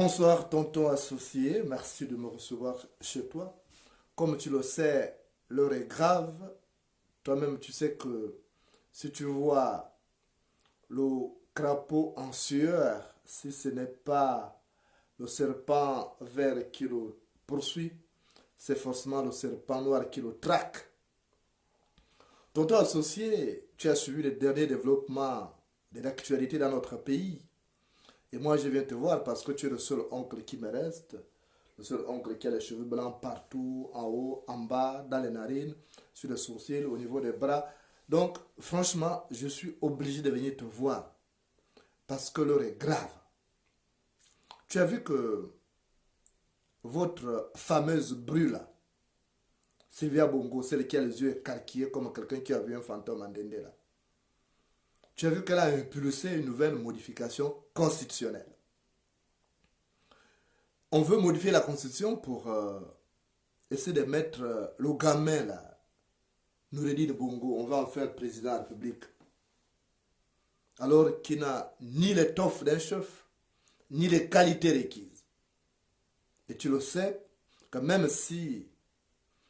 Bonsoir, tonton associé. Merci de me recevoir chez toi. Comme tu le sais, l'heure est grave. Toi-même, tu sais que si tu vois le crapaud en sueur, si ce n'est pas le serpent vert qui le poursuit, c'est forcément le serpent noir qui le traque. Tonton associé, tu as suivi les derniers développements de l'actualité dans notre pays. Et moi, je viens te voir parce que tu es le seul oncle qui me reste. Le seul oncle qui a les cheveux blancs partout, en haut, en bas, dans les narines, sur les sourcils, au niveau des bras. Donc, franchement, je suis obligé de venir te voir parce que l'heure est grave. Tu as vu que votre fameuse brûle, Sylvia Bongo, celle qui a les yeux écarquillés comme quelqu'un qui a vu un fantôme en dende là. Tu as vu qu'elle a impulsé une nouvelle modification constitutionnelle. On veut modifier la constitution pour essayer de mettre le gamin là, Noureddine Bongo, on va en faire président de la République. Alors qu'il n'a ni l'étoffe d'un chef, ni les qualités requises. Et tu le sais, que même si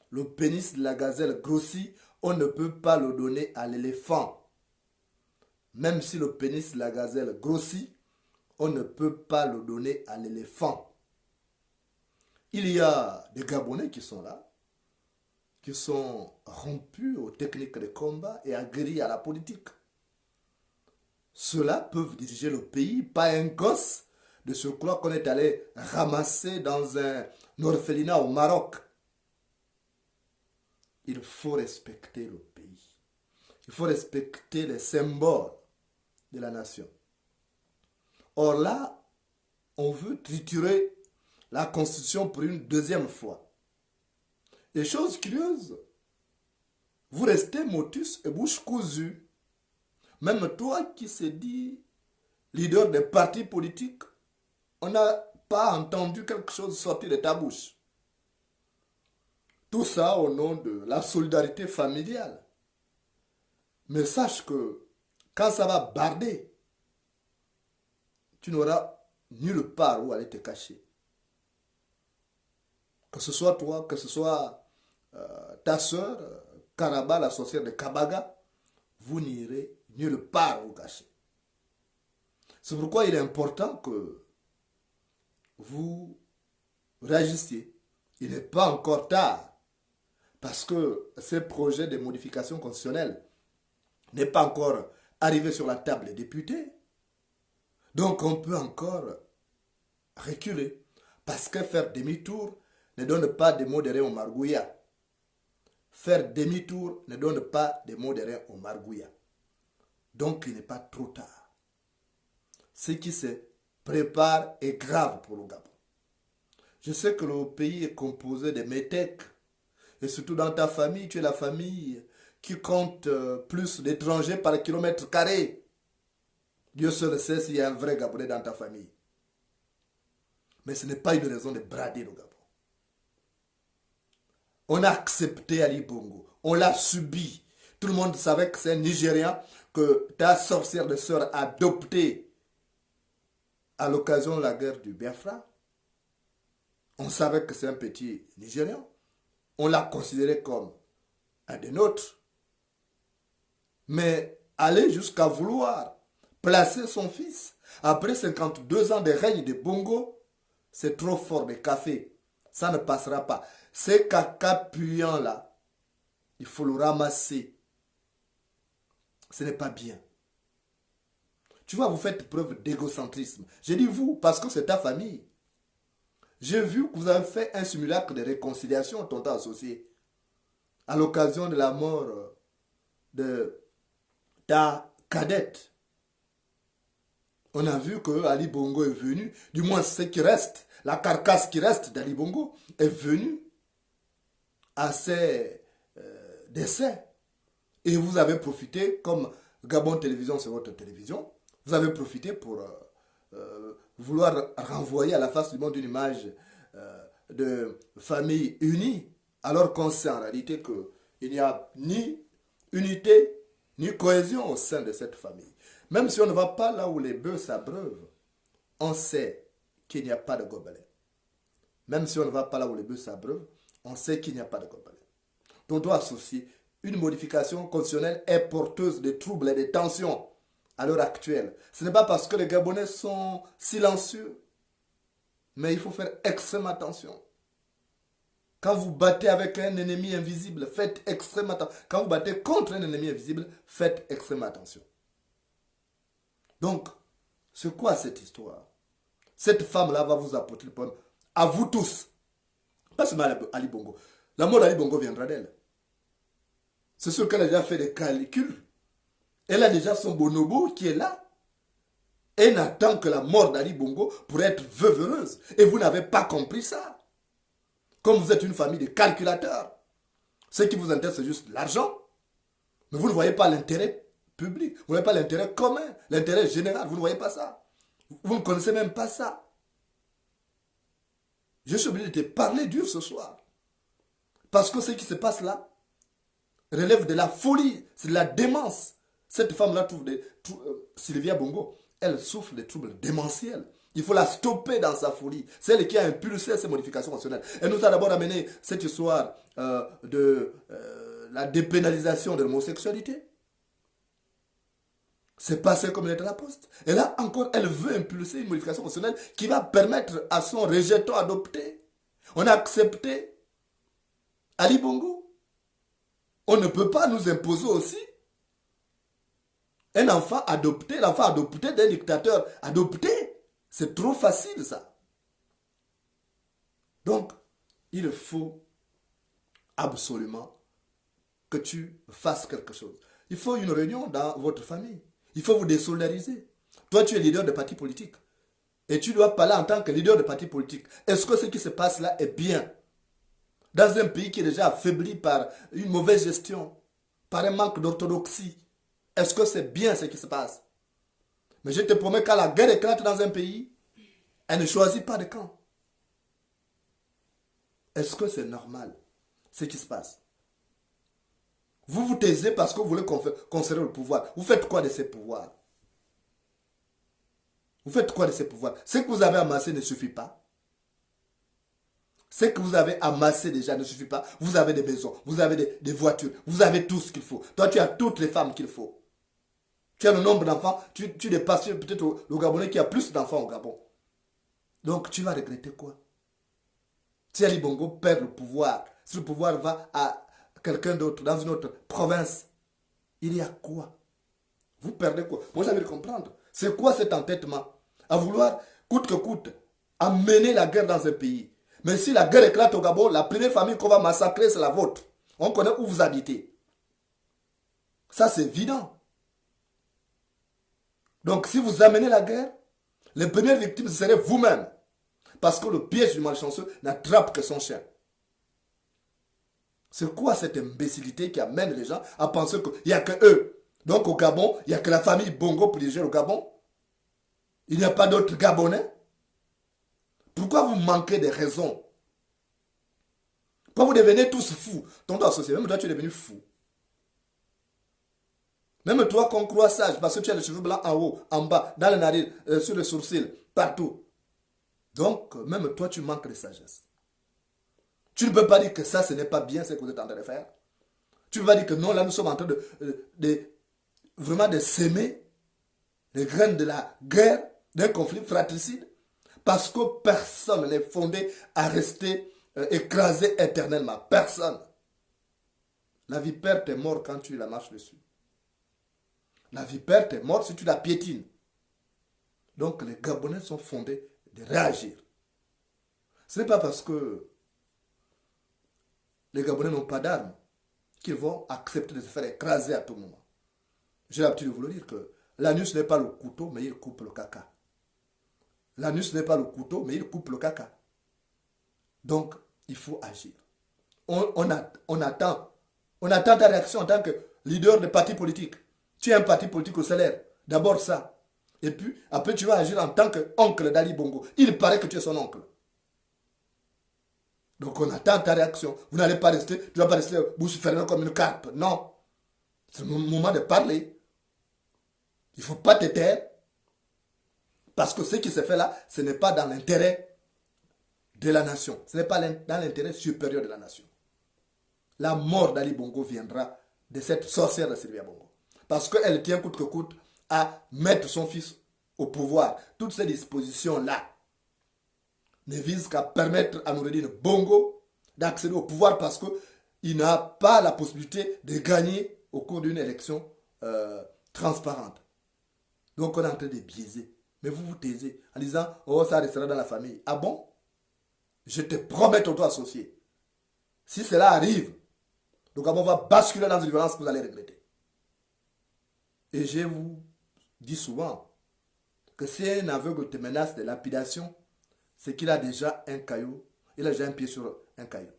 le pénis de la gazelle grossit, on ne peut pas le donner à l'éléphant. Même si le pénis de la gazelle grossit, on ne peut pas le donner à l'éléphant. Il y a des Gabonais qui sont là, qui sont rompus aux techniques de combat et aguerris à la politique. Ceux-là peuvent diriger le pays, pas un gosse de surcroît qu'on est allé ramasser dans un orphelinat au Maroc. Il faut respecter le pays. Il faut respecter les symboles de la nation. Or là, on veut triturer la Constitution pour une deuxième fois. Et chose curieuse, vous restez motus et bouche cousue. Même toi qui se dis leader des partis politiques, on n'a pas entendu quelque chose sortir de ta bouche. Tout ça au nom de la solidarité familiale. Mais sache que quand ça va barder, tu n'auras nulle part où aller te cacher. Que ce soit toi, que ce soit ta soeur, Karaba, la sorcière de Kabaga, vous n'irez nulle part vous cacher. C'est pourquoi il est important que vous réagissiez. Il n'est pas encore tard. Parce que ce projet de modification constitutionnelle n'est pas encore arrivé sur la table des députés. Donc on peut encore reculer. Parce que faire demi-tour ne donne pas de mots de rien au margouillat. Faire demi-tour ne donne pas de mots de rien au margouillat. Donc il n'est pas trop tard. Ce qui se prépare est grave pour le Gabon. Je sais que le pays est composé de métèques. Et surtout dans ta famille, tu es la famille qui compte plus d'étrangers par kilomètre carré. Dieu seul sait s'il y a un vrai Gabonais dans ta famille. Mais ce n'est pas une raison de brader le Gabon. On a accepté Ali Bongo. On l'a subi. Tout le monde savait que c'est un Nigérian que ta sorcière de sœur a adopté à l'occasion de la guerre du Biafra. On savait que c'est un petit Nigérian. On l'a considéré comme un des nôtres. Mais aller jusqu'à vouloir placer son fils après 52 ans de règne de Bongo, c'est trop fort de café. Ça ne passera pas. Ces caca puants là, il faut le ramasser. Ce n'est pas bien. Tu vois, vous faites preuve d'égocentrisme. Je dis vous parce que c'est ta famille. J'ai vu que vous avez fait un simulacre de réconciliation, tonton associé, à l'occasion de la mort de ta cadette. On a vu que Ali Bongo est venu, du moins ce qui reste, la carcasse qui reste d'Ali Bongo est venue à ses décès. Et vous avez profité, comme Gabon Télévision, c'est votre télévision, vous avez profité pour vouloir renvoyer à la face du monde une image de famille unie, alors qu'on sait en réalité qu'il n'y a ni unité, ni cohésion au sein de cette famille. Même si on ne va pas là où les bœufs s'abreuvent, on sait qu'il n'y a pas de gobelins. Même si on ne va pas là où les bœufs s'abreuvent, on sait qu'il n'y a pas de gobelins. Donc on doit associer une modification constitutionnelle est porteuse de troubles et de tensions à l'heure actuelle. Ce n'est pas parce que les Gabonais sont silencieux, mais il faut faire extrêmement attention. Quand vous battez avec un ennemi invisible, faites extrêmement attention. Quand vous battez contre un ennemi invisible, faites extrêmement attention. Donc, c'est quoi cette histoire? Cette femme-là va vous apporter le problème. À vous tous. Pas seulement Ali Bongo. La mort d'Ali Bongo viendra d'elle. C'est sûr qu'elle a déjà fait des calculs. Elle a déjà son bonobo qui est là. Elle n'attend que la mort d'Ali Bongo pour être veuve heureuse. Et vous n'avez pas compris ça. Comme vous êtes une famille de calculateurs, ce qui vous intéresse, c'est juste l'argent. Mais vous ne voyez pas l'intérêt public. Vous ne voyez pas l'intérêt commun, l'intérêt général. Vous ne voyez pas ça. Vous ne connaissez même pas ça. Je suis obligé de te parler dur ce soir. Parce que ce qui se passe là relève de la folie, c'est de la démence. Cette femme-là trouve Sylvia Bongo, elle souffre de troubles démentiels. Il faut la stopper dans sa folie. C'est elle qui a impulsé ces modifications constitutionnelles. Elle nous a d'abord amené cette histoire de la dépénalisation de l'homosexualité. C'est passé comme une lettre à la poste. Et là encore, elle veut impulser une modification constitutionnelle qui va permettre à son rejeton adopté. On a accepté Ali Bongo. On ne peut pas nous imposer aussi un enfant adopté, l'enfant adopté d'un dictateur adopté. C'est trop facile ça. Donc, il faut absolument que tu fasses quelque chose. Il faut une réunion dans votre famille. Il faut vous désolidariser. Toi, tu es leader de parti politique. Et tu dois parler en tant que leader de parti politique. Est-ce que ce qui se passe là est bien? Dans un pays qui est déjà affaibli par une mauvaise gestion, par un manque d'orthodoxie, est-ce que c'est bien ce qui se passe? Mais je te promets, quand la guerre éclate dans un pays, elle ne choisit pas de camp. Est-ce que c'est normal ce qui se passe? Vous vous taisez parce que vous voulez conserver le pouvoir. Vous faites quoi de ces pouvoirs? Vous faites quoi de ces pouvoirs? Ce que vous avez amassé ne suffit pas. Ce que vous avez amassé déjà ne suffit pas. Vous avez des maisons, vous avez des voitures, vous avez tout ce qu'il faut. Toi, tu as toutes les femmes qu'il faut. Tu as le nombre d'enfants, tu dépasses peut-être le Gabonais qui a plus d'enfants au Gabon. Donc, tu vas regretter quoi? Si Ali Bongo perd le pouvoir, si le pouvoir va à quelqu'un d'autre, dans une autre province, il y a quoi? Vous perdez quoi? Moi, j'ai envie de comprendre. C'est quoi cet entêtement? À vouloir, coûte que coûte, amener la guerre dans un pays. Mais si la guerre éclate au Gabon, la première famille qu'on va massacrer, c'est la vôtre. On connaît où vous habitez. Ça, c'est évident. Donc, si vous amenez la guerre, les premières victimes, ce seraient vous-même. Parce que le piège du malchanceux n'attrape que son chien. C'est quoi cette imbécilité qui amène les gens à penser qu'il n'y a que eux? Donc au Gabon, il n'y a que la famille Bongo pour diriger le Gabon? Il n'y a pas d'autres Gabonais? Pourquoi vous manquez de raisons? Pourquoi vous devenez tous fous? Tonton associé, même toi tu es devenu fou. Même toi qu'on croit sage, parce que tu as les cheveux blancs en haut, en bas, dans les narines, sur les sourcils, partout. Donc, même toi tu manques de sagesse. Tu ne peux pas dire que ça, ce n'est pas bien ce que vous êtes en train de faire. Tu ne peux pas dire que non, là nous sommes en train vraiment de s'aimer les graines de la guerre, d'un conflit fratricide. Parce que personne n'est fondé à rester écrasé éternellement. Personne. La vipère t'est morte quand tu la marches dessus. La vipère t'est morte si tu la piétines. Donc les Gabonais sont fondés de réagir. Ce n'est pas parce que les Gabonais n'ont pas d'armes qu'ils vont accepter de se faire écraser à tout moment. J'ai l'habitude de vous le dire que l'anus n'est pas le couteau, mais il coupe le caca. L'anus n'est pas le couteau, mais il coupe le caca. Donc, il faut agir. On attend ta réaction en tant que leader de parti politique. Tu es un parti politique au salaire. D'abord ça. Et puis, après, tu vas agir en tant qu'oncle d'Ali Bongo. Il paraît que tu es son oncle. Donc, on attend ta réaction. Vous n'allez pas rester, tu ne vas pas rester bouche fermée comme une carpe. Non. C'est le moment de parler. Il ne faut pas te taire. Parce que ce qui se fait là, ce n'est pas dans l'intérêt de la nation. Ce n'est pas dans l'intérêt supérieur de la nation. La mort d'Ali Bongo viendra de cette sorcière de Sylvia Bongo. Parce qu'elle tient coûte que coûte à mettre son fils au pouvoir. Toutes ces dispositions-là ne visent qu'à permettre à Noureddine Bongo d'accéder au pouvoir parce qu'il n'a pas la possibilité de gagner au cours d'une élection transparente. Donc on est en train de biaiser. Mais vous vous taisez en disant, oh ça restera dans la famille. Ah bon? Je te promets ton associé. Si cela arrive, donc on va basculer dans une violence que vous allez regretter. Et je vous dis souvent que si un aveugle te menace de lapidation, c'est qu'il a déjà un caillou, il a déjà un pied sur un caillou.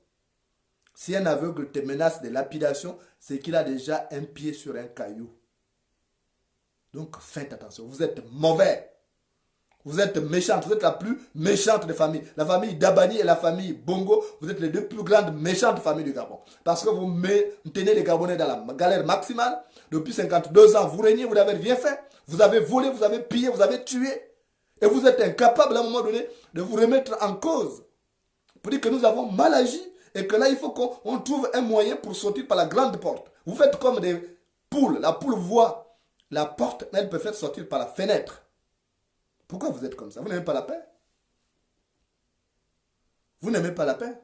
Si un aveugle te menace de lapidation, c'est qu'il a déjà un pied sur un caillou. Donc faites attention, vous êtes mauvais. Vous êtes méchante, vous êtes la plus méchante des familles. La famille Dabani et la famille Bongo, vous êtes les deux plus grandes méchantes familles du Gabon. Parce que vous maintenez les Gabonais dans la galère maximale. Depuis 52 ans, vous régnez, vous n'avez rien fait. Vous avez volé, vous avez pillé, vous avez tué. Et vous êtes incapable à un moment donné de vous remettre en cause. Pour dire que nous avons mal agi et que là, il faut qu'on trouve un moyen pour sortir par la grande porte. Vous faites comme des poules. La poule voit la porte, mais elle peut faire sortir par la fenêtre. Pourquoi vous êtes comme ça? Vous n'aimez pas la paix? Vous n'aimez pas la paix?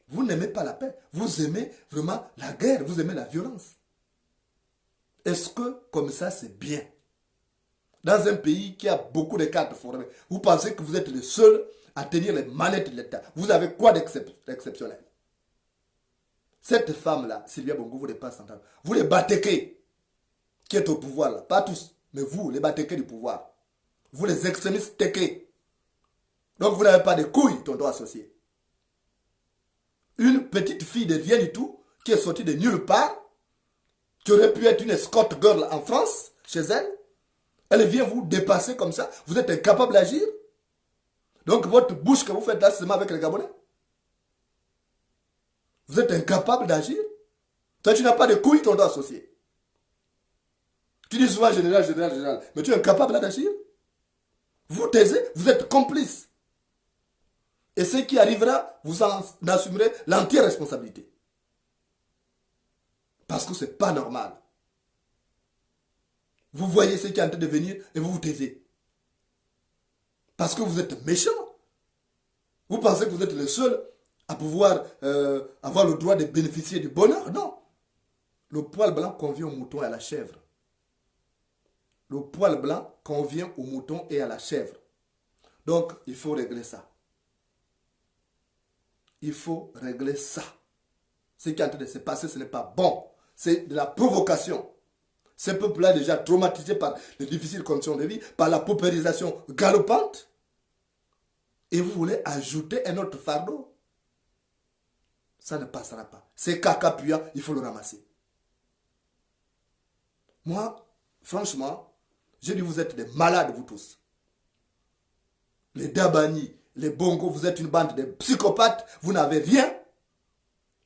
Vous n'aimez pas la paix. Vous aimez vraiment la guerre. Vous aimez la violence. Est-ce que comme ça c'est bien? Dans un pays qui a beaucoup de cartes formées, vous pensez que vous êtes le seul à tenir les manettes de l'État. Vous avez quoi d'exceptionnel? Cette femme-là, Sylvia Bongo, vous n'êtes pas centrale. Vous les Batéké qui est au pouvoir là, pas tous, mais vous, les Batéké du pouvoir. Vous les extrémistes téké. Donc vous n'avez pas de couilles, tonton associé. Une petite fille de rien du tout, qui est sortie de nulle part, qui aurait pu être une escort girl en France, chez elle, elle vient vous dépasser comme ça, vous êtes incapable d'agir. Donc votre bouche que vous faites là, c'est seulement avec les Gabonais. Vous êtes incapable d'agir. Toi, tu n'as pas de couilles, tonton associé. Tu dis souvent général, général, général. Mais tu es incapable d'agir. Vous taisez, vous êtes complice. Et ce qui arrivera, vous en assumerez l'entière responsabilité. Parce que ce n'est pas normal. Vous voyez ce qui est en train de venir et vous vous taisez. Parce que vous êtes méchant. Vous pensez que vous êtes le seul à pouvoir avoir le droit de bénéficier du bonheur. Non. Le poil blanc convient au mouton et à la chèvre. Le poil blanc convient au mouton et à la chèvre. Donc, il faut régler ça. Il faut régler ça. Ce qui est en train de se passer, ce n'est pas bon. C'est de la provocation. Ce peuple-là est déjà traumatisé par les difficiles conditions de vie, par la paupérisation galopante. Et vous voulez ajouter un autre fardeau? Ça ne passera pas. C'est caca puant, il faut le ramasser. Moi, franchement, je dis vous êtes des malades, vous tous. Les Dabani, les Bongo, vous êtes une bande de psychopathes, vous n'avez rien.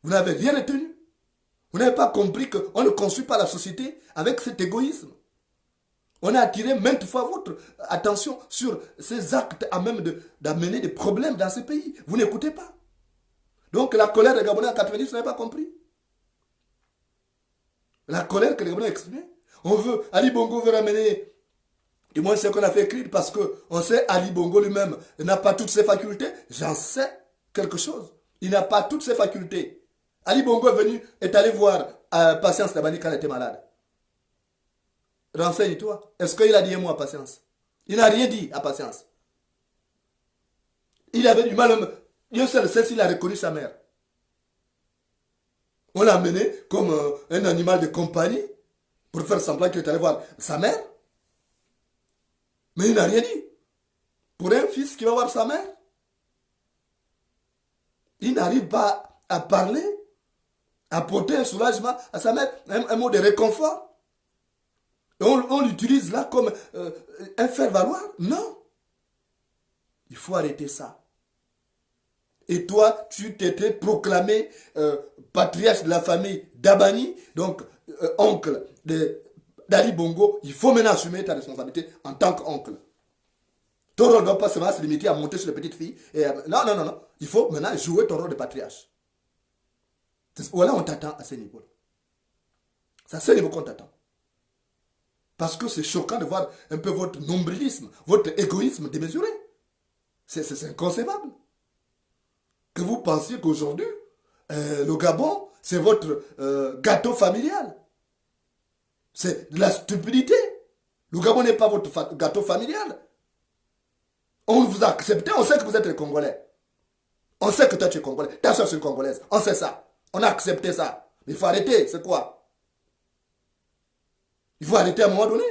Vous n'avez rien retenu. Vous n'avez pas compris qu'on ne construit pas la société avec cet égoïsme. On a attiré maintes fois votre attention sur ces actes à même d'amener des problèmes dans ce pays. Vous n'écoutez pas. Donc la colère des Gabonais en 90, vous n'avez pas compris. La colère que les Gabonais ont exprimée. Ali Bongo veut ramener, du moins ce qu'on a fait écrire, parce qu'on sait Ali Bongo lui-même n'a pas toutes ses facultés. J'en sais quelque chose. Il n'a pas toutes ses facultés. Ali Bongo est allé voir Patience Dabani quand elle était malade. Renseigne-toi. Est-ce qu'il a dit un mot à Patience? Il n'a rien dit à Patience. Il avait du mal. Dieu seul sait s'il a reconnu sa mère. On l'a amené comme un animal de compagnie pour faire semblant qu'il est allé voir sa mère. Mais il n'a rien dit. Pour un fils qui va voir sa mère, il n'arrive pas à parler, à porter un soulagement à sa mère, un mot de réconfort. On l'utilise là comme un faire-valoir. Non. Il faut arrêter ça. Et toi, tu t'étais proclamé patriarche de la famille Dabani, donc oncle de d'Ali Bongo, il faut maintenant assumer ta responsabilité en tant qu'oncle. Ton rôle ne doit pas seulement se limiter à monter sur les petites filles. Non, non, non, non. Il faut maintenant jouer ton rôle de patriarche. Voilà, on t'attend à ce niveau-là. C'est à ce niveau qu'on t'attend. Parce que c'est choquant de voir un peu votre nombrilisme, votre égoïsme démesuré. C'est inconcevable. Que vous pensiez qu'aujourd'hui, le Gabon, c'est votre gâteau familial. C'est de la stupidité. Le Gabon n'est pas votre gâteau familial. On vous a accepté, on sait que vous êtes les Congolais. On sait que toi tu es Congolais, ta soeur c'est une Congolaise. On sait ça. On a accepté ça. Mais il faut arrêter, c'est quoi? Il faut arrêter à un moment donné.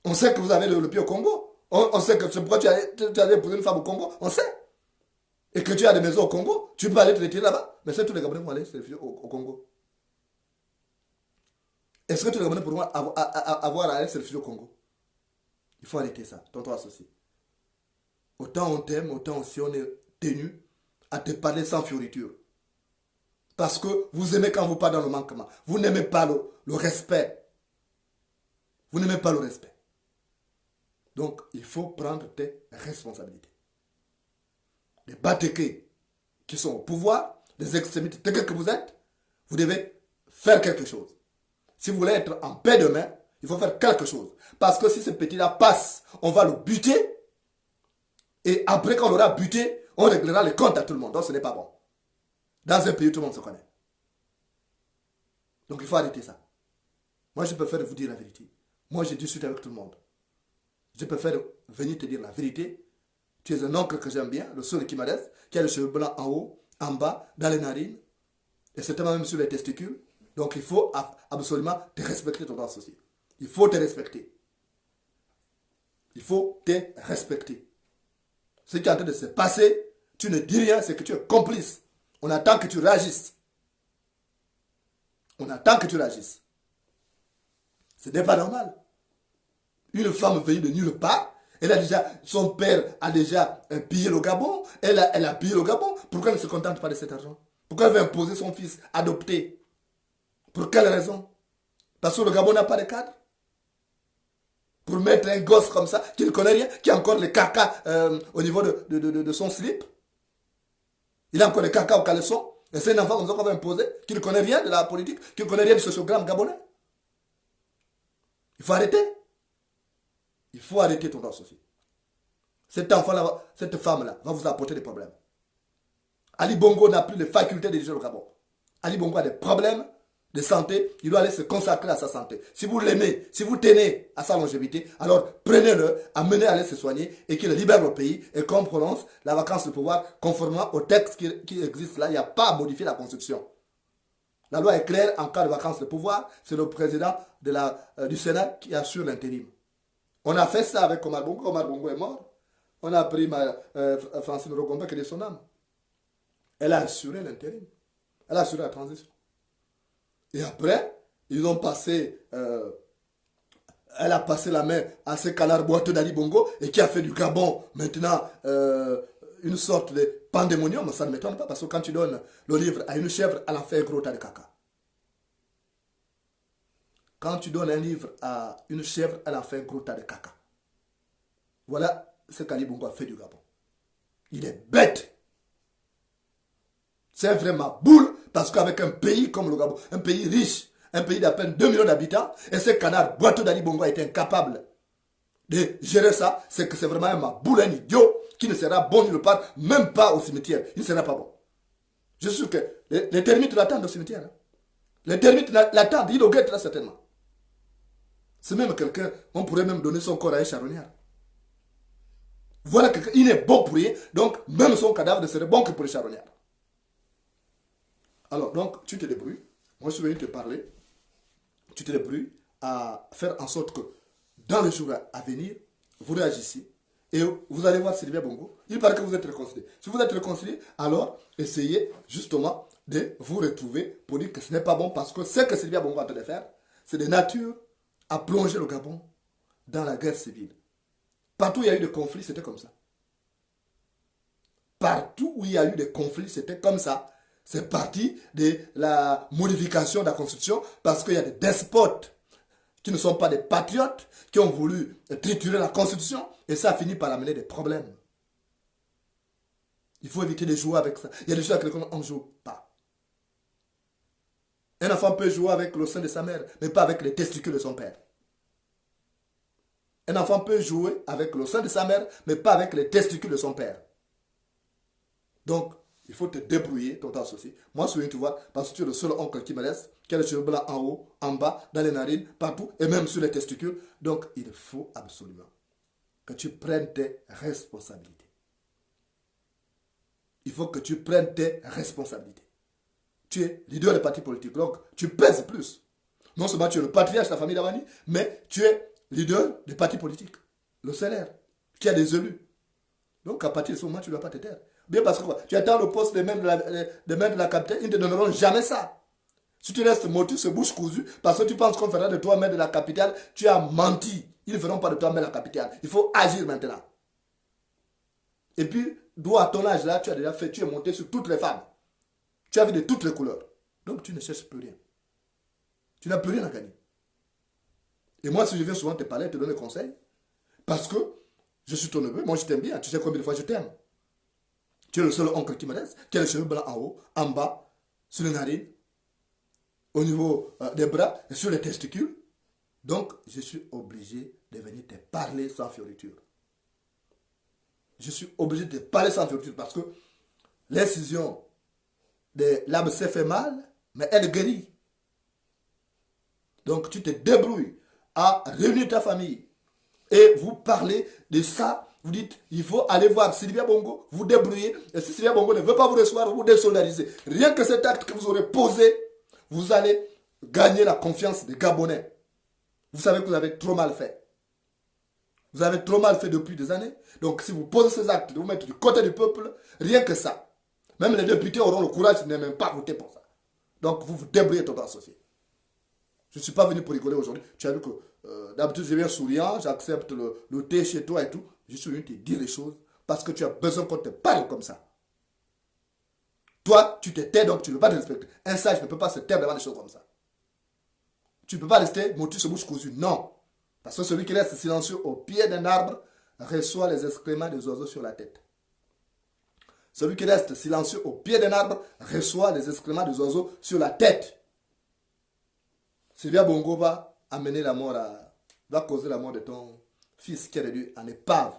On sait que vous avez le pied au Congo. On sait que c'est pourquoi tu allais épouser une femme au Congo. On sait. Et que tu as des maisons au Congo. Tu peux aller te retirer là-bas. Mais est-ce que tous les Gabonais vont aller se réfugier au Congo? Est-ce que tous les Gabonais pourront avoir à aller se réfugier au Congo? Il faut arrêter ça, tonton associé. Autant on t'aime, autant aussi on est tenu à te parler sans fioriture. Parce que vous aimez quand vous parlez dans le manquement. Vous n'aimez pas le respect. Vous n'aimez pas le respect. Donc, il faut prendre tes responsabilités. Les Batékés qui sont au pouvoir, les extrémistes tels que vous êtes, vous devez faire quelque chose. Si vous voulez être en paix demain, il faut faire quelque chose. Parce que si ce petit-là passe, on va le buter. Et après qu'on l'aura buté, on réglera les comptes à tout le monde. Donc ce n'est pas bon. Dans un pays, tout le monde se connaît. Donc il faut arrêter ça. Moi, je préfère vous dire la vérité. Moi, je discute avec tout le monde. Je préfère venir te dire la vérité. Tu es un oncle que j'aime bien, le seul qui me reste, qui a les cheveux blancs en haut, en bas, dans les narines, et certainement même sur les testicules. Donc il faut absolument te respecter ton associé. Il faut te respecter. Il faut te respecter. Ce qui est en train de se passer, tu ne dis rien, c'est que tu es complice. On attend que tu réagisses. On attend que tu réagisses. Ce n'est pas normal. Une femme venue de nulle part, son père a déjà pillé le Gabon, elle a pillé le Gabon. Pourquoi elle ne se contente pas de cet argent? Pourquoi elle veut imposer son fils adopté? Pour quelle raison? Parce que le Gabon n'a pas de cadre. Pour mettre un gosse comme ça, qui ne connaît rien, qui a encore le caca au niveau de son slip. Il a encore le caca au caleçon. Et c'est un enfant comme ça qu'on va imposer, qui ne connaît rien de la politique, qui ne connaît rien du sociogramme gabonais. Il faut arrêter. Il faut arrêter ton Sophie. Cet enfant-là, cette femme-là, va vous apporter des problèmes. Ali Bongo n'a plus de faculté de diriger le Gabon. Ali Bongo a des problèmes de santé, il doit aller se consacrer à sa santé. Si vous l'aimez, si vous tenez à sa longévité, alors prenez-le, amenez-le à aller se soigner et qu'il libère le pays et qu'on prononce la vacance de pouvoir conformément au texte qui existe là. Il n'y a pas à modifier la Constitution. La loi est claire en cas de vacance de pouvoir. C'est le président du Sénat qui assure l'intérim. On a fait ça avec Omar Bongo. Omar Bongo est mort. On a pris Francine Rogombe qui est son âme. Elle a assuré l'intérim. Elle a assuré la transition. Et après, ils ont passé, elle a passé la main à ce canard boiteux d'Ali Bongo et qui a fait du Gabon maintenant une sorte de pandémonium. Ça ne m'étonne pas parce que quand tu donnes le livre à une chèvre, elle en fait un gros tas de caca. Quand tu donnes un livre à une chèvre, elle en fait un gros tas de caca. Voilà ce qu'Ali Bongo a fait du Gabon. Il est bête. C'est vraiment boule parce qu'avec un pays comme le Gabon, un pays riche, un pays d'à peine 2 millions d'habitants, et ce canard boiteux d'Ali Bongo a été incapable de gérer ça, c'est que c'est vraiment un maboule, un idiot qui ne sera bon nulle part, même pas au cimetière. Il ne sera pas bon. Je suis sûr que les termites l'attendent au cimetière. Hein. Les termites l'attendent, il le guette là certainement. C'est même quelqu'un, on pourrait même donner son corps à un charognard. Voilà quelqu'un, il est bon pour rien, donc même son cadavre ne serait bon que pour les charognards. Alors, donc, tu te débrouilles. Moi, je suis venu te parler. Tu te débrouilles à faire en sorte que dans les jours à venir, vous réagissez. Et vous allez voir Sylvia Bongo. Il paraît que vous êtes réconciliés. Si vous êtes réconciliés, alors essayez justement de vous retrouver pour dire que ce n'est pas bon parce que ce que Sylvia Bongo a en train de faire, c'est de nature à plonger le Gabon dans la guerre civile. Partout où il y a eu des conflits, c'était comme ça. Partout où il y a eu des conflits, c'était comme ça. C'est parti de la modification de la Constitution parce qu'il y a des despotes qui ne sont pas des patriotes, qui ont voulu triturer la Constitution, et ça a fini par amener des problèmes. Il faut éviter de jouer avec ça. Il y a des choses avec lesquelles on ne joue pas. Un enfant peut jouer avec le sein de sa mère, mais pas avec les testicules de son père. Un enfant peut jouer avec le sein de sa mère, mais pas avec les testicules de son père. Donc, il faut te débrouiller, ton associé. Moi, je tu vois, parce que tu es le seul oncle qui me laisse, qui a les cheveux blancs en haut, en bas, dans les narines, partout, et même sur les testicules. Donc, il faut absolument que tu prennes tes responsabilités. Il faut que tu prennes tes responsabilités. Tu es leader des partis politiques, donc tu pèses plus. Non seulement tu es le patriarche de la famille d'Amani, mais tu es leader des partis politiques, le CNR, qui a des élus. Donc, à partir de ce moment, tu ne dois pas te taire. Bien parce que quoi, tu attends le poste des maires de la capitale, ils ne te donneront jamais ça. Si tu restes motu, ce bouche cousue, parce que tu penses qu'on fera de toi maire de la capitale, tu as menti. Ils ne feront pas de toi maire de la capitale. Il faut agir maintenant. Et puis, d'où à ton âge là, tu as déjà fait, tu es monté sur toutes les femmes. Tu as vu de toutes les couleurs. Donc, tu ne cherches plus rien. Tu n'as plus rien à gagner. Et moi, si je viens souvent te parler, te donner des conseils, parce que je suis ton neveu, moi je t'aime bien, tu sais combien de fois je t'aime. Tu es le seul oncle qui me reste, qui a les cheveux blancs en haut, en bas, sur les narines, au niveau des bras et sur les testicules. Donc, je suis obligé de venir te parler sans fioriture. Je suis obligé de te parler sans fioriture parce que l'incision de l'ABC fait mal, mais elle guérit. Donc, tu te débrouilles à réunir ta famille et vous parlez de ça. Vous dites, il faut aller voir Sylvia Bongo, vous débrouillez. Et si Sylvia Bongo ne veut pas vous recevoir, vous désolidarisez. Rien que cet acte que vous aurez posé, vous allez gagner la confiance des Gabonais. Vous savez que vous avez trop mal fait. Vous avez trop mal fait depuis des années. Donc si vous posez ces actes de vous mettre du côté du peuple, rien que ça. Même les députés auront le courage de ne même pas voter pour ça. Donc vous vous débrouillez ton associé. Je ne suis pas venu pour rigoler aujourd'hui. Tu as vu que d'habitude je viens souriant, j'accepte le thé chez toi et tout. Je suis venu te dire les choses parce que tu as besoin qu'on te parle comme ça. Toi, tu te tais donc tu ne veux pas te respecter. Un sage ne peut pas se taire devant des choses comme ça. Tu ne peux pas rester motu se bouche cousue. Non. Parce que celui qui reste silencieux au pied d'un arbre reçoit les excréments des oiseaux sur la tête. Celui qui reste silencieux au pied d'un arbre reçoit les excréments des oiseaux sur la tête. Sylvia Bongo va amener la mort va causer la mort de ton fils qui est réduit en épave.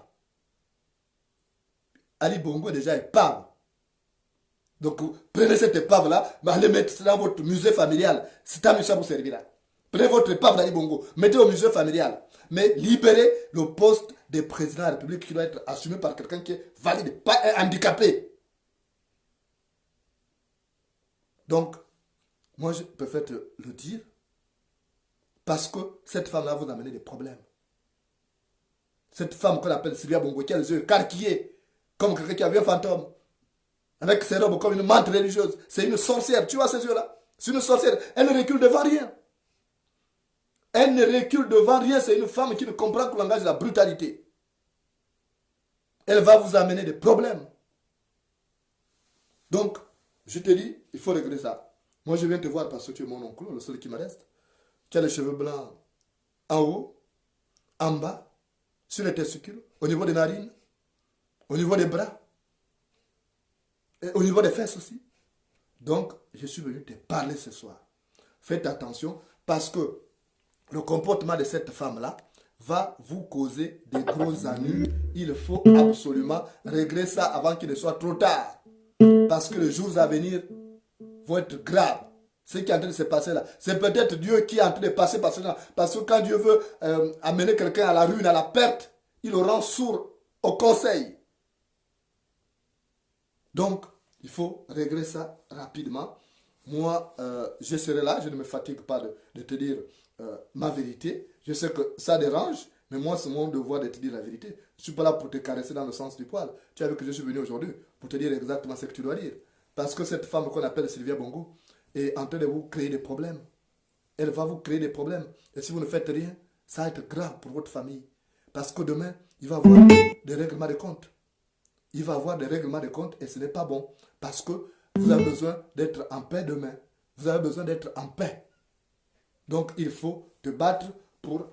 Ali Bongo est déjà épave. Donc, prenez cette épave-là, allez mettre ça dans votre musée familial. C'est un musée à vous servir. Prenez votre épave d'Ali Bongo, mettez au musée familial. Mais libérez le poste de président de la République qui doit être assumé par quelqu'un qui est valide, pas handicapé. Donc, moi, je préfère te le dire, parce que cette femme-là vous a amené des problèmes. Cette femme qu'on appelle Sylvia Bongo, qui a les yeux carquillés, comme quelqu'un qui a vu un fantôme, avec ses robes comme une mante religieuse. C'est une sorcière, tu vois ces yeux-là? C'est une sorcière, elle ne recule devant rien. Elle ne recule devant rien, c'est une femme qui ne comprend que le langage de la brutalité. Elle va vous amener des problèmes. Donc, je te dis, il faut régler ça. Moi, je viens te voir parce que tu es mon oncle, le seul qui me reste. Tu as les cheveux blancs en haut, en bas, sur les testicules, au niveau des narines, au niveau des bras, et au niveau des fesses aussi. Donc, je suis venu te parler ce soir. Faites attention parce que le comportement de cette femme-là va vous causer des gros ennuis. Il faut absolument régler ça avant qu'il ne soit trop tard. Parce que les jours à venir vont être graves. Ce qui est en train de se passer là, c'est peut-être Dieu qui est en train de passer par cela. Parce que quand Dieu veut amener quelqu'un à la ruine, à la perte, il le rend sourd au conseil. Donc, il faut régler ça rapidement. Moi, je serai là, je ne me fatigue pas de te dire ma vérité. Je sais que ça dérange, mais moi, c'est mon devoir de te dire la vérité. Je ne suis pas là pour te caresser dans le sens du poil. Tu as vu que je suis venu aujourd'hui pour te dire exactement ce que tu dois dire. Parce que cette femme qu'on appelle Sylvia Bongo est en train de vous créer des problèmes. Elle va vous créer des problèmes. Et si vous ne faites rien, ça va être grave pour votre famille. Parce que demain, il va y avoir des règlements de compte. Il va y avoir des règlements de compte et ce n'est pas bon. Parce que vous avez besoin d'être en paix demain. Vous avez besoin d'être en paix. Donc, il faut te battre pour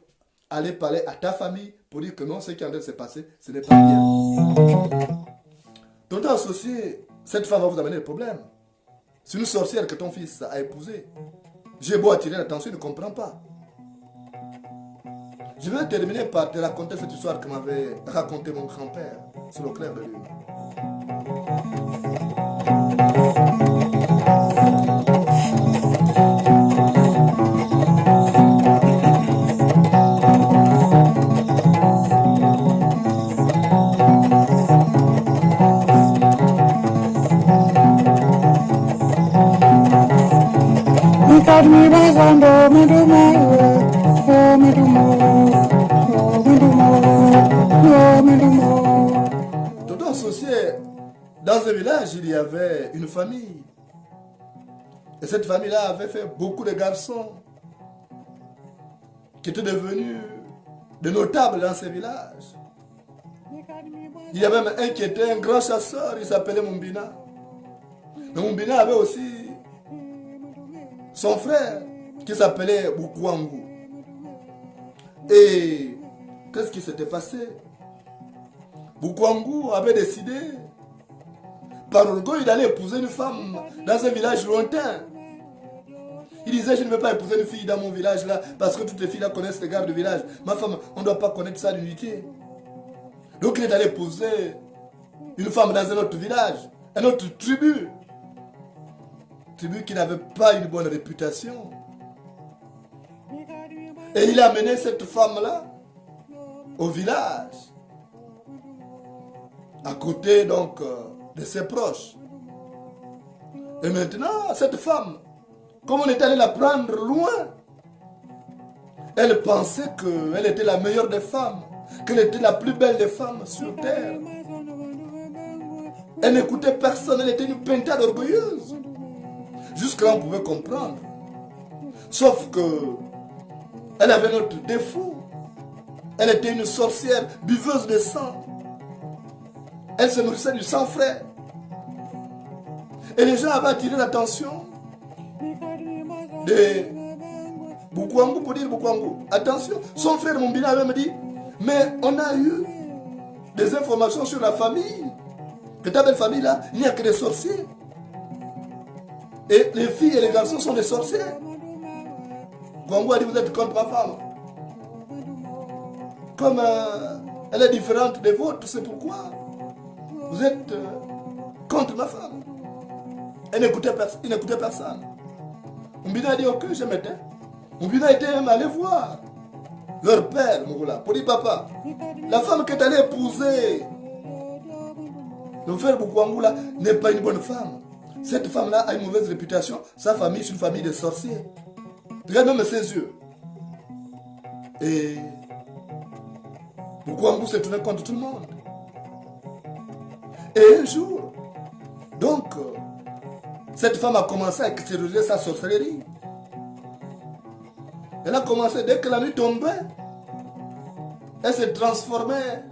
aller parler à ta famille pour dire que non, ce qui est en train de se passer, ce n'est pas bien. Tonton associé, cette femme va vous amener des problèmes. C'est une sorcière que ton fils a épousée. J'ai beau attirer l'attention, il ne comprend pas. Je vais terminer par te raconter cette histoire que m'avait raconté mon grand-père sur le clair de lune. Tonton associé, dans un village, il y avait une famille. Et cette famille-là avait fait beaucoup de garçons qui étaient devenus de notables dans ce village. Il y avait même un qui était un grand chasseur, il s'appelait Mumbina. Mais Mumbina avait aussi son frère qui s'appelait Bukwangu. Et qu'est-ce qui s'était passé? Bukwangu avait décidé, par orgueil, d'aller épouser une femme dans un village lointain. Il disait, je ne veux pas épouser une fille dans mon village là, parce que toutes les filles là connaissent les gardes du village. Ma femme, on ne doit pas connaître ça d'unité. Donc il est allé épouser une femme dans un autre village, une autre tribu. Tribu qui n'avait pas une bonne réputation. Et il a amené cette femme-là au village, à côté donc de ses proches. Et maintenant, cette femme, comme on est allé la prendre loin, elle pensait qu'elle était la meilleure des femmes, qu'elle était la plus belle des femmes sur terre. Elle n'écoutait personne, elle était une pintade orgueilleuse. Jusque-là, on pouvait comprendre. Sauf que elle avait un autre défaut. Elle était une sorcière, buveuse de sang. Elle se nourrissait du sang frais. Et les gens avaient attiré l'attention de Bukwangu pour dire Bukwangu. Attention, son frère Mumbina avait me dit, mais on a eu des informations sur la famille. Que ta belle famille là, il n'y a que des sorciers. Et les filles et les garçons sont des sorciers. Bukwangu a dit, vous êtes contre ma femme. Comme elle est différente des vôtres, c'est pourquoi vous êtes contre ma femme. Il n'écoutait personne. Mumbina a dit, ok, je m'étais. Mumbina était même allé voir leur père, Mougoula, pour dire, papa, la femme que tu allais épouser, le frère Bukwangu là, n'est pas une bonne femme. Cette femme-là a une mauvaise réputation. Sa famille, c'est une famille de sorciers. Regarde même ses yeux. Et Bukwangu s'est tourné contre tout le monde. Et un jour, donc, cette femme a commencé à extérioriser sa sorcellerie. Elle a commencé, dès que la nuit tombait, elle s'est transformée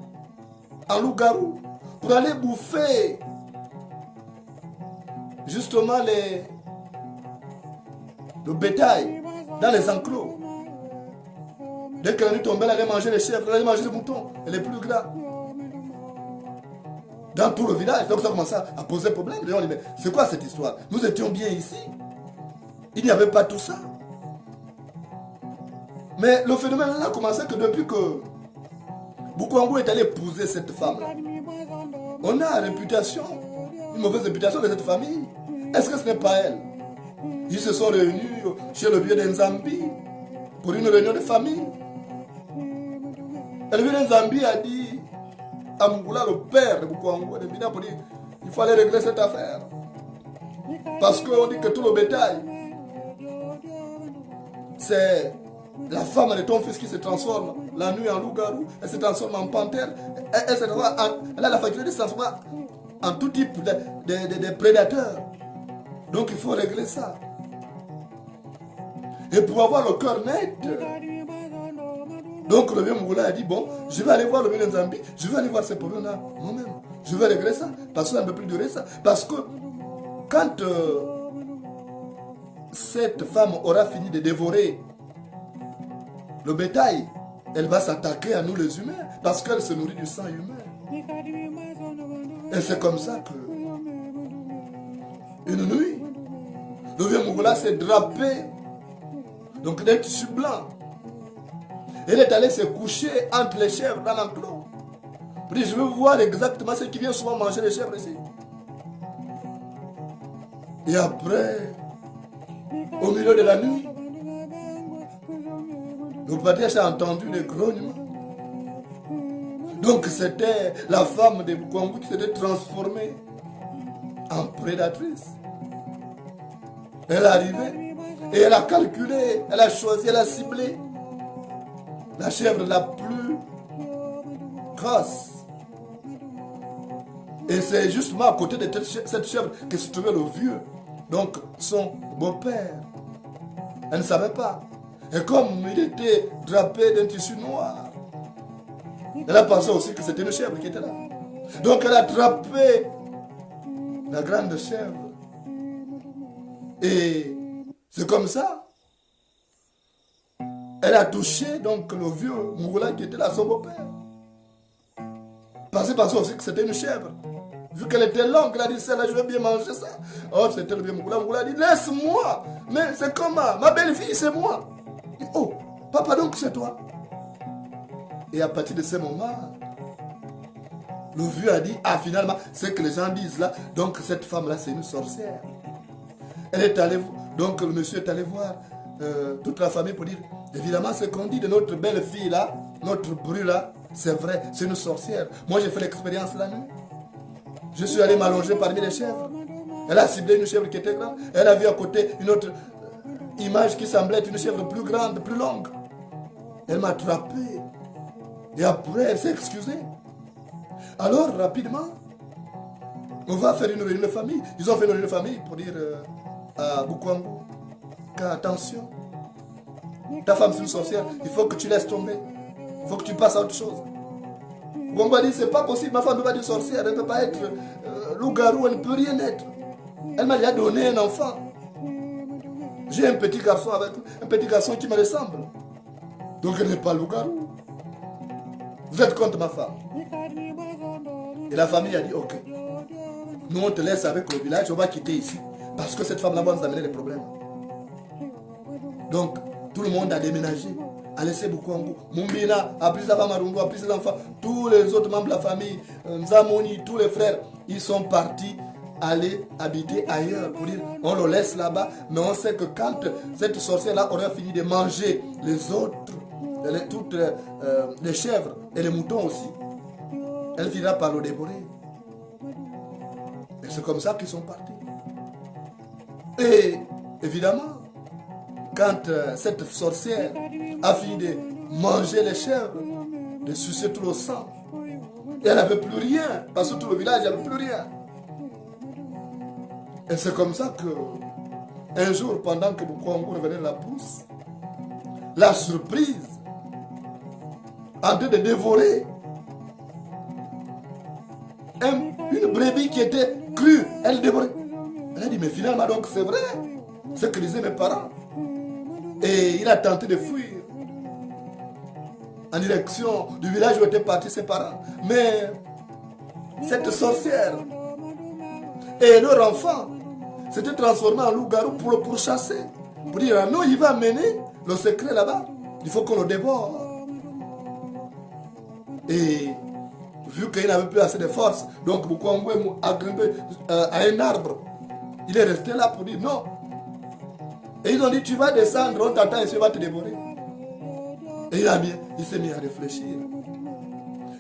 en loup-garou pour aller bouffer justement le bétail dans les enclos. Dès que la nuit tombait, elle allait manger les chèvres, elle allait manger les moutons et les plus gras. Dans tout le village. Donc ça commençait à poser problème. Les gens disaient, mais c'est quoi cette histoire? Nous étions bien ici. Il n'y avait pas tout ça. Mais le phénomène a commencé que depuis que Bukwangu est allé épouser cette femme-là, on a une réputation, une mauvaise réputation de cette famille. Est-ce que ce n'est pas elle? Ils se sont réunis chez le vieux d'Nzambi pour une réunion de famille. Et le vieux d'Nzambi a dit à Mougoula, le père de Bukwangu, pour dire il fallait régler cette affaire. Parce qu'on dit que tout le bétail, c'est la femme de ton fils qui se transforme la nuit en loup-garou, elle se transforme en panthère, elle a la faculté de se transformer en tout type de prédateurs. Donc il faut régler ça. Et pour avoir le cœur net, donc le vieux Mougoula a dit, bon, je vais aller voir le vieux Nzambi, je vais aller voir ces problèmes-là moi-même. Je vais régler ça, parce que ça ne peut plus durer ça. Parce que quand cette femme aura fini de dévorer le bétail, elle va s'attaquer à nous les humains parce qu'elle se nourrit du sang humain. Et c'est comme ça que, une nuit, le vieux Mouroula s'est drapé donc d'un tissu blanc. Elle est allée se coucher entre les chèvres dans l'enclos. Puis je veux voir exactement ce qui vient souvent manger les chèvres ici. Et après, au milieu de la nuit, le patriarche a entendu les grognements. Donc c'était la femme de Bukwangwu qui s'était transformée en prédatrice. Elle est arrivée et elle a calculé, elle a choisi, elle a ciblé la chèvre la plus grasse. Et c'est justement à côté de cette chèvre que se trouvait le vieux, donc son beau-père. Elle ne savait pas. Et comme il était drapé d'un tissu noir, elle a pensé aussi que c'était une chèvre qui était là. Donc elle a attrapé la grande chèvre. Et c'est comme ça. Elle a touché donc le vieux Mouroula qui était là, son beau-père. Parce qu'elle pensait aussi que c'était une chèvre. Vu qu'elle était longue, elle a dit, celle-là, je vais bien manger ça. Oh, c'était le vieux Mouroula. Mouroula a dit, laisse-moi. Mais c'est comment? Ma belle-fille, c'est moi. Il dit, oh, papa, donc c'est toi. Et à partir de ce moment, le vieux a dit, ah, finalement, c'est que les gens disent là, donc cette femme-là, c'est une sorcière. Elle est allée, donc le monsieur est allé voir toute la famille pour dire, évidemment, ce qu'on dit de notre belle-fille là, notre bru là, c'est vrai, c'est une sorcière. Moi, j'ai fait l'expérience la nuit. Je suis allé m'allonger parmi les chèvres. Elle a ciblé une chèvre qui était grande. Elle a vu à côté une autre image qui semblait être une chèvre plus grande, plus longue. Elle m'a attrapé. Et après, elle s'est excusée. Alors, rapidement, on va faire une réunion de famille. Ils ont fait une réunion de famille pour dire à Bukwangwu qu'attention, ta femme c'est une sorcière, il faut que tu laisses tomber. Il faut que tu passes à autre chose. Bukwangwu a dit, c'est pas possible, ma femme ne peut pas être sorcière, elle ne peut pas être loup-garou, elle ne peut rien être. Elle m'a déjà donné un enfant. J'ai un petit garçon avec un petit garçon qui me ressemble. Donc elle n'est pas loup-garou. Vous êtes contre ma femme. Et la famille a dit, ok, nous on te laisse avec le village, on va quitter ici. Parce que cette femme-là va nous amener des problèmes. Donc, tout le monde a déménagé, a laissé Bukwangwu. Mumbina a pris sa femme Arundu, a pris ses enfants. Tous les autres membres de la famille, Nzamoni, tous les frères, ils sont partis aller habiter ailleurs. Pour dire, on le laisse là-bas, mais on sait que quand cette sorcière-là aura fini de manger les autres, toutes les chèvres et les moutons aussi, elle finira par le dévorer. Et c'est comme ça qu'ils sont partis. Et évidemment, quand cette sorcière a fini de manger les chèvres, de sucer tout le sang, et elle n'avait plus rien, parce que tout le village n'avait plus rien. Et c'est comme ça que, un jour, pendant que Bukwangwu revenait de la brousse, la surprise, en train de dévorer une brebis qui était crue, elle dévorait. Elle a dit, mais finalement, donc c'est vrai, ce que disaient mes parents. Et il a tenté de fuir en direction du village où étaient partis ses parents. Mais cette sorcière et leur enfant s'étaient transformés en loup-garou pour le pourchasser. Pour dire, ah non, il va amener le secret là-bas. Il faut qu'on le dévore. Et vu qu'il n'avait plus assez de force, donc Bukwangwu a grimpé à un arbre. Il est resté là pour dire non. Et ils ont dit, tu vas descendre, on t'attend ici, on va te dévorer. Et il s'est mis à réfléchir.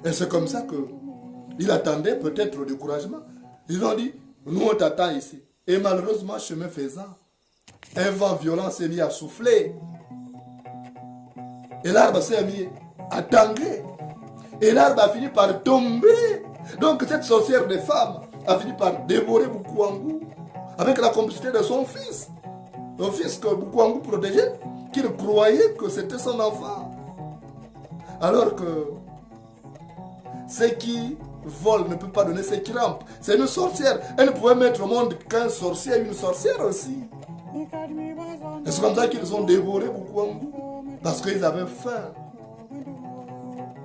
Et c'est comme ça qu'il attendait peut-être le découragement. Ils ont dit, nous on t'attend ici. Et malheureusement, chemin faisant, un vent violent s'est mis à souffler. Et l'arbre s'est mis à tanguer. Et l'arbre a fini par tomber. Donc cette sorcière de femme a fini par dévorer Bukwangwu avec la complicité de son fils. Le fils que Bukwangwu protégeait, qu'il croyait que c'était son enfant. Alors que ce qui vole ne peut pas donner ce qui rampe. C'est une sorcière. Elle ne pouvait mettre au monde qu'un sorcier et une sorcière aussi. Et c'est comme ça qu'ils ont dévoré Bukwangwu. Parce qu'ils avaient faim.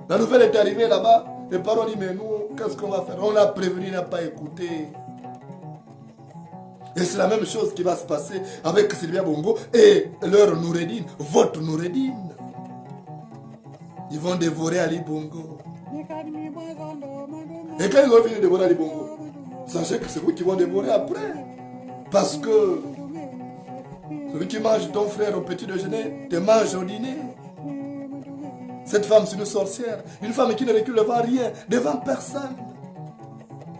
La nouvelle est arrivée là-bas. Les parents disent, mais nous, qu'est-ce qu'on va faire? On l'a prévenu, il n'a pas écouté. Et c'est la même chose qui va se passer avec Sylvia Bongo et leur Noureddine, votre Noureddine. Ils vont dévorer Ali Bongo. Et quand ils vont finir de dévorer Ali Bongo, sachez que c'est vous qui vont dévorer après. Parce que celui qui mange ton frère au petit déjeuner te mange au dîner. Cette femme, c'est une sorcière. Une femme qui ne recule devant rien, devant personne.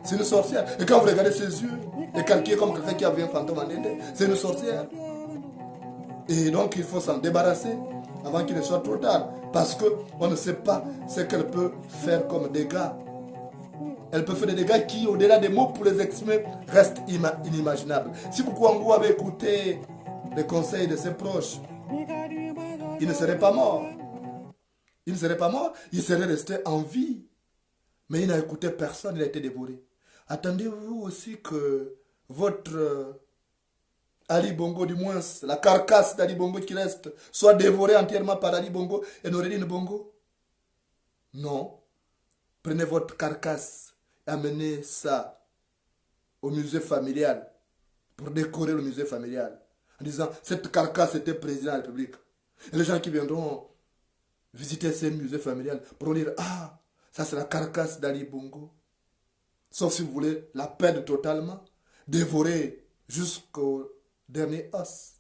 C'est une sorcière. Et quand vous regardez ses yeux, écarquillés comme quelqu'un qui a vu un fantôme en Inde, c'est une sorcière. Et donc, il faut s'en débarrasser avant qu'il ne soit trop tard. Parce qu'on ne sait pas ce qu'elle peut faire comme dégâts. Elle peut faire des dégâts qui, au-delà des mots pour les exprimer, restent inimaginables. Si Koukou avait écouté les conseils de ses proches, il ne serait pas mort. Il ne serait pas mort, il serait resté en vie. Mais il n'a écouté personne, il a été dévoré. Attendez-vous aussi que votre Ali Bongo, du moins la carcasse d'Ali Bongo qui reste, soit dévorée entièrement par Ali Bongo et Noureddine Bongo? Non. Prenez votre carcasse et amenez ça au musée familial pour décorer le musée familial. En disant, cette carcasse était président de la République. Et les gens qui viendront visiter ce musée familial pourront dire, ah, ça c'est la carcasse d'Ali Bongo. Sauf si vous voulez la perdre totalement, dévorer jusqu'au dernier os.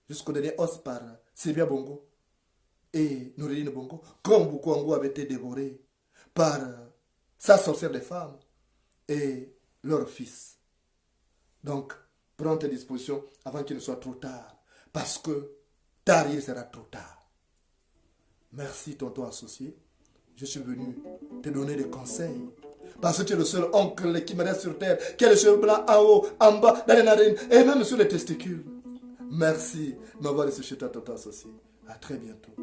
Jusqu'au dernier os par Sylvia Bongo et Noureddine Bongo. Comme Boukongo avait été dévoré par sa sorcière des femmes et leur fils. Donc, prends tes dispositions avant qu'il ne soit trop tard. Parce que tard, il sera trop tard. Merci, tonton associé. Je suis venu te donner des conseils. Parce que tu es le seul oncle qui me reste sur terre, qui a les cheveux blancs en haut, en bas, dans les narines et même sur les testicules. Merci de m'avoir laissé chez toi, tonton associé. À très bientôt.